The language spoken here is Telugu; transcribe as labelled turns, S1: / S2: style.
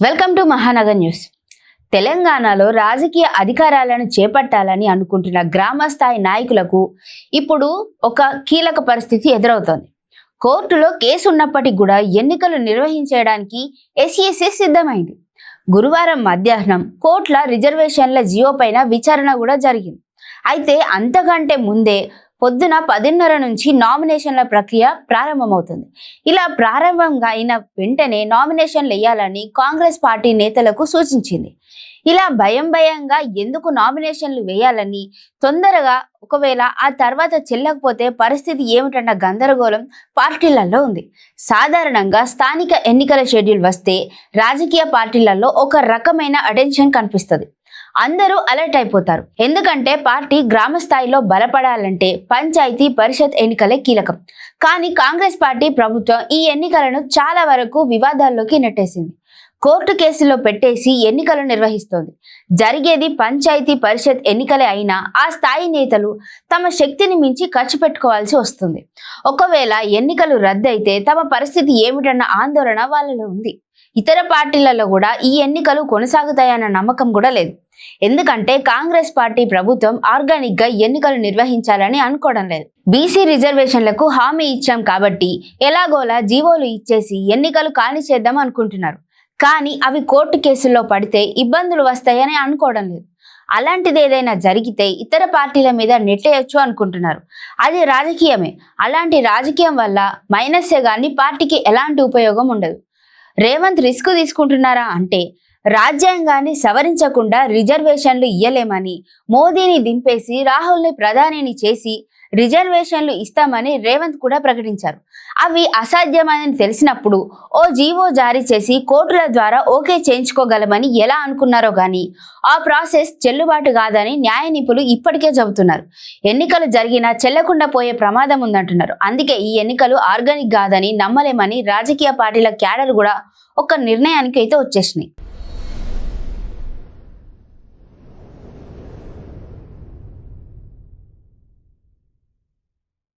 S1: Welcome to Mahanagar news. తెలంగాణలో రాజకీయ అధికారాలను చేపట్టాలని అనుకుంటున్న గ్రామ స్థాయి నాయకులకు ఇప్పుడు ఒక కీలక పరిస్థితి ఎదురవుతోంది. కోర్టులో కేసు ఉన్నప్పటికీ కూడా ఎన్నికలు నిర్వహించడానికి ఎస్ఈసి సిద్ధమైంది. గురువారం మధ్యాహ్నం కోర్టుల రిజర్వేషన్ల జియో పైన విచారణ కూడా జరిగింది. అయితే అంతకంటే ముందే పొద్దున 10:30 నుంచి నామినేషన్ల ప్రక్రియ ప్రారంభమవుతుంది. ఇలా ప్రారంభంగా అయిన వెంటనే నామినేషన్లు వేయాలని కాంగ్రెస్ పార్టీ నేతలకు సూచించింది. ఇలా భయంగా ఎందుకు నామినేషన్లు వేయాలని, తొందరగా ఒకవేళ ఆ తర్వాత చెల్లకపోతే పరిస్థితి ఏమిటన్న గందరగోళం పార్టీలలో ఉంది. సాధారణంగా స్థానిక ఎన్నికల షెడ్యూల్ వస్తే రాజకీయ పార్టీలలో ఒక రకమైన అటెన్షన్ కనిపిస్తుంది. అందరూ అలర్ట్ అయిపోతారు. ఎందుకంటే పార్టీ గ్రామ స్థాయిలో బలపడాలంటే పంచాయతీ పరిషత్ ఎన్నికలే కీలకం. కానీ కాంగ్రెస్ పార్టీ ప్రభుత్వం ఈ ఎన్నికలను చాలా వరకు వివాదాల్లోకి నెట్టేసింది. కోర్టు కేసులో పెట్టేసి ఎన్నికలు నిర్వహిస్తోంది. జరిగేది పంచాయతీ పరిషత్ ఎన్నికలే అయినా ఆ స్థాయి నేతలు తమ శక్తిని మించి ఖర్చు పెట్టుకోవాల్సి వస్తుంది. ఒకవేళ ఎన్నికలు రద్దయితే తమ పరిస్థితి ఏమిటన్న ఆందోళన వాళ్ళలో ఉంది. ఇతర పార్టీలలో కూడా ఈ ఎన్నికలు కొనసాగుతాయన్న నమ్మకం కూడా లేదు. ఎందుకంటే కాంగ్రెస్ పార్టీ ప్రభుత్వం ఆర్గానిక్ గా ఎన్నికలు నిర్వహించాలని అనుకోవడం లేదు. బీసీ రిజర్వేషన్లకు హామీ ఇచ్చాం కాబట్టి ఎలాగోలా జీవోలు ఇచ్చేసి ఎన్నికలు కాని చేద్దాం అనుకుంటున్నారు. కానీ అవి కోర్టు కేసుల్లో పడితే ఇబ్బందులు వస్తాయని అనుకోవడం లేదు. అలాంటిది ఏదైనా జరిగితే ఇతర పార్టీల మీద నెట్టేయచ్చు అనుకుంటున్నారు. అది రాజకీయమే. అలాంటి రాజకీయం వల్ల మైనస్సే గాని పార్టీకి ఎలాంటి ఉపయోగం ఉండదు. రేవంత్ రిస్క్ తీసుకుంటున్నారా అంటే, రాజ్యాంగాన్ని సవరించకుండా రిజర్వేషన్లు ఇయ్యలేమని, మోదీని దింపేసి రాహుల్ని ప్రధానిని చేసి రిజర్వేషన్లు ఇస్తామని రేవంత్ కూడా ప్రకటించారు. అవి అసాధ్యమని తెలిసినప్పుడు ఓ జీవో జారీ చేసి కోర్టుల ద్వారా ఓకే చేయించుకోగలమని ఎలా అనుకున్నారో గానీ ఆ ప్రాసెస్ చెల్లుబాటు కాదని న్యాయ నిపుణులు ఇప్పటికే చెబుతున్నారు. ఎన్నికలు జరిగినా చెల్లకుండా పోయే ప్రమాదం ఉందంటున్నారు. అందుకే ఈ ఎన్నికలు ఆర్గానిక్ కాదని నమ్మలేమని రాజకీయ పార్టీల క్యాడర్ కూడా ఒక నిర్ణయానికి అయితే వచ్చేసినాయి.